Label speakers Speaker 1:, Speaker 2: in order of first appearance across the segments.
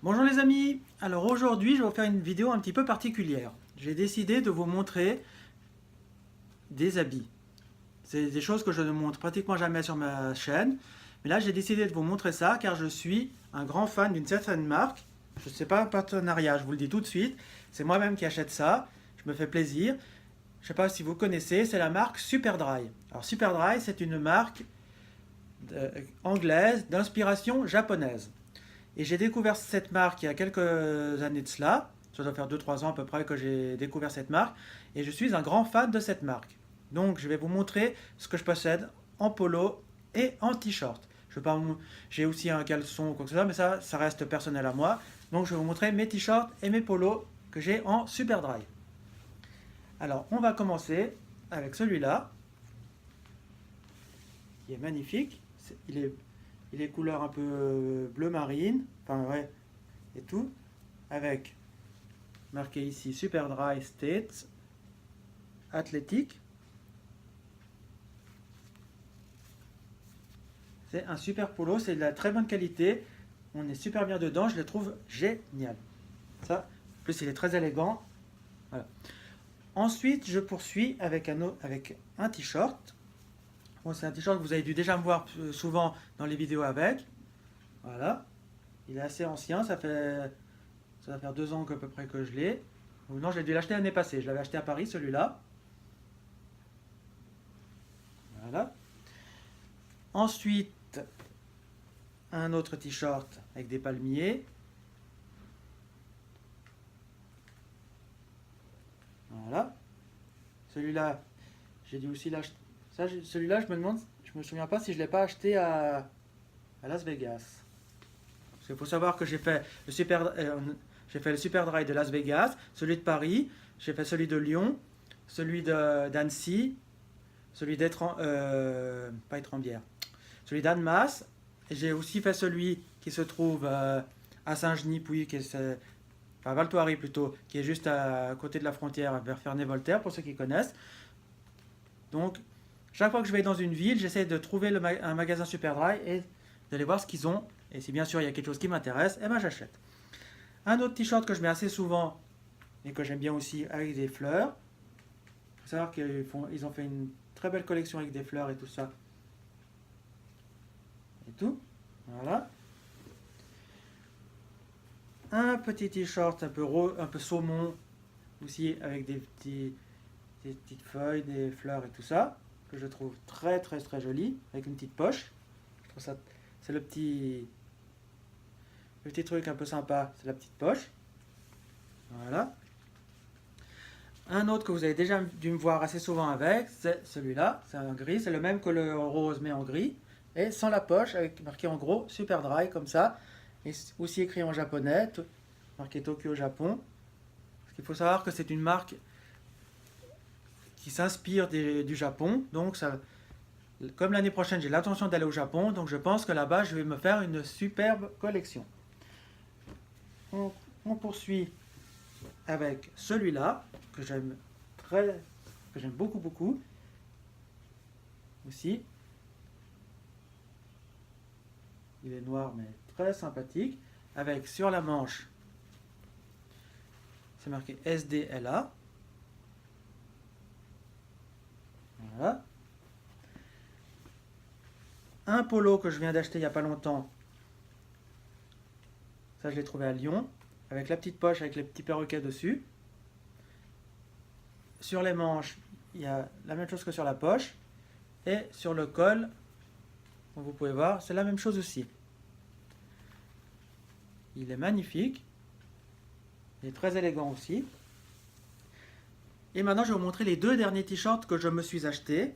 Speaker 1: Bonjour les amis, alors aujourd'hui je vais vous faire une vidéo un petit peu particulière. J'ai décidé de vous montrer des habits. C'est des choses que je ne montre pratiquement jamais sur ma chaîne. Mais là j'ai décidé de vous montrer ça car je suis un grand fan d'une certaine marque. Je ne sais pas un partenariat, je vous le dis tout de suite. C'est moi-même qui achète ça, je me fais plaisir. Je ne sais pas si vous connaissez, c'est la marque Superdry. Alors Superdry c'est une marque anglaise d'inspiration japonaise. Et j'ai découvert cette marque il y a quelques années de cela. Ça doit faire 2-3 ans à peu près que j'ai découvert cette marque. Et je suis un grand fan de cette marque. Donc je vais vous montrer ce que je possède en polo et en t-shirt. J'ai aussi un caleçon ou quoi que ce soit, mais ça reste personnel à moi. Donc je vais vous montrer mes t-shirts et mes polos que j'ai en Superdry. Alors on va commencer avec celui-là, qui est magnifique. Il est couleur un peu bleu marine, enfin ouais, et tout, avec marqué ici Super Dry States Athletic. C'est un super polo, c'est de la très bonne qualité. On est super bien dedans, je le trouve génial. Ça, en plus il est très élégant. Voilà. Ensuite, je poursuis avec un t-shirt. Bon, c'est un t-shirt que vous avez dû déjà me voir souvent dans les vidéos avec. Voilà. Il est assez ancien, ça va faire 2 ans à peu près que je l'ai. Ou non, j'ai dû l'acheter l'année passée. Je l'avais acheté à Paris, celui-là. Voilà. Ensuite, un autre t-shirt avec des palmiers. Voilà. Celui-là, j'ai dû aussi l'acheter. Celui-là, je me souviens pas si je l'ai pas acheté à Las Vegas. Parce qu'il faut savoir que j'ai fait le Super Dry de Las Vegas, celui de Paris, j'ai fait celui de Lyon, celui d'Annecy, celui pas Étrembières, celui d'Annemasse, et j'ai aussi fait celui qui se trouve à Saint-Genis-Pouilly, enfin Val Thoiry plutôt, qui est juste à côté de la frontière vers Ferney-Voltaire, pour ceux qui connaissent. Donc, chaque fois que je vais dans une ville, j'essaie de trouver un magasin Superdry et d'aller voir ce qu'ils ont. Et si bien sûr il y a quelque chose qui m'intéresse, eh ben j'achète. Un autre t-shirt que je mets assez souvent et que j'aime bien aussi avec des fleurs. Il faut savoir qu'ils ont fait une très belle collection avec des fleurs et tout ça. Et tout. Voilà. Un petit t-shirt un peu saumon aussi avec des petites feuilles, des fleurs et tout ça, que je trouve très très très joli, avec une petite poche. Je trouve ça, c'est le petit truc un peu sympa, c'est la petite poche. Voilà. Un autre que vous avez déjà dû me voir assez souvent avec, c'est celui-là, c'est un gris, c'est le même que le rose mais en gris, et sans la poche, avec marqué en gros Super Dry comme ça, et aussi écrit en japonais, marqué Tokyo Japon. Parce qu'il faut savoir que c'est une marque qui s'inspire du Japon, donc ça, comme l'année prochaine j'ai l'intention d'aller au Japon, donc je pense que là-bas je vais me faire une superbe collection. On poursuit avec celui-là que j'aime beaucoup beaucoup aussi. Il est noir mais très sympathique, avec sur la manche c'est marqué SDLA. Voilà. Un polo que je viens d'acheter il n'y a pas longtemps. Ça, je l'ai trouvé à Lyon, avec la petite poche avec les petits perroquets dessus. Sur les manches, il y a la même chose que sur la poche. Et sur le col, comme vous pouvez voir, c'est la même chose aussi. Il est magnifique. Il est très élégant aussi. Et maintenant, je vais vous montrer les 2 derniers t-shirts que je me suis achetés.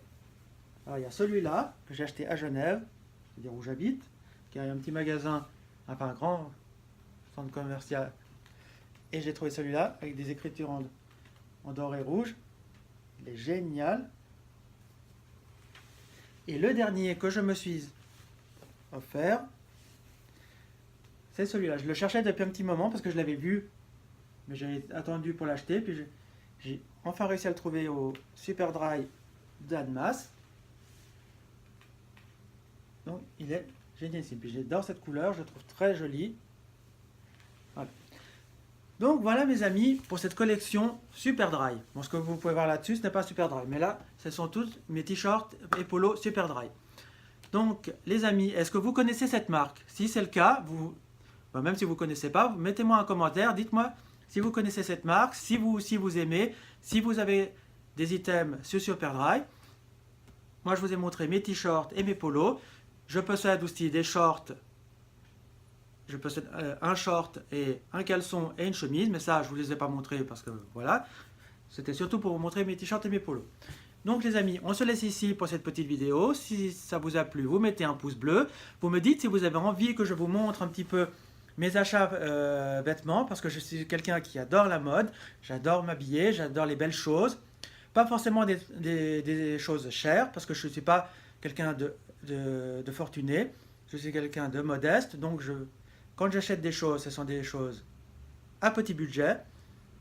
Speaker 1: Alors, il y a celui-là, que j'ai acheté à Genève, c'est-à-dire où j'habite, qui est un petit magasin, enfin un grand centre commercial. Et j'ai trouvé celui-là, avec des écritures en doré rouge. Il est génial. Et le dernier que je me suis offert, c'est celui-là. Je le cherchais depuis un petit moment parce que je l'avais vu, mais j'avais attendu pour l'acheter. Puis j'ai enfin réussi à le trouver au Superdry d'Annemasse. Donc il est génial ici. Puis j'adore cette couleur, je la trouve très jolie. Donc voilà mes amis pour cette collection Super Dry. Bon, ce que vous pouvez voir là-dessus, ce n'est pas Super Dry, mais là, ce sont tous mes t-shirts et polos Super Dry. Donc les amis, est-ce que vous connaissez cette marque? Si c'est le cas, même si vous ne connaissez pas, mettez-moi un commentaire, dites-moi si vous connaissez cette marque, si vous aimez, si vous avez des items sur Super Dry. Moi je vous ai montré mes t-shirts et mes polos. Je possède aussi des shorts. Je possède un short et un caleçon et une chemise, mais ça je ne vous les ai pas montrés parce que voilà, c'était surtout pour vous montrer mes t-shirts et mes polos. Donc les amis, on se laisse ici pour cette petite vidéo. Si ça vous a plu, vous mettez un pouce bleu. Vous me dites si vous avez envie que je vous montre un petit peu mes achats vêtements, parce que je suis quelqu'un qui adore la mode, j'adore m'habiller, j'adore les belles choses. Pas forcément des choses chères, parce que je ne suis pas quelqu'un de fortuné, je suis quelqu'un de modeste, donc quand j'achète des choses, ce sont des choses à petit budget.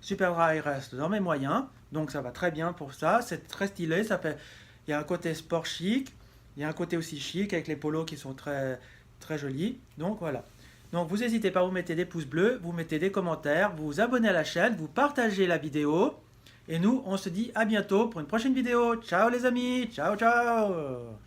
Speaker 1: Super Dry reste dans mes moyens, donc ça va très bien pour ça, c'est très stylé, il y a un côté sport chic, il y a un côté aussi chic avec les polos qui sont très, très jolis, donc voilà. Donc vous n'hésitez pas, vous mettez des pouces bleus, vous mettez des commentaires, vous vous abonnez à la chaîne, vous partagez la vidéo, et nous on se dit à bientôt pour une prochaine vidéo. Ciao les amis, ciao ciao.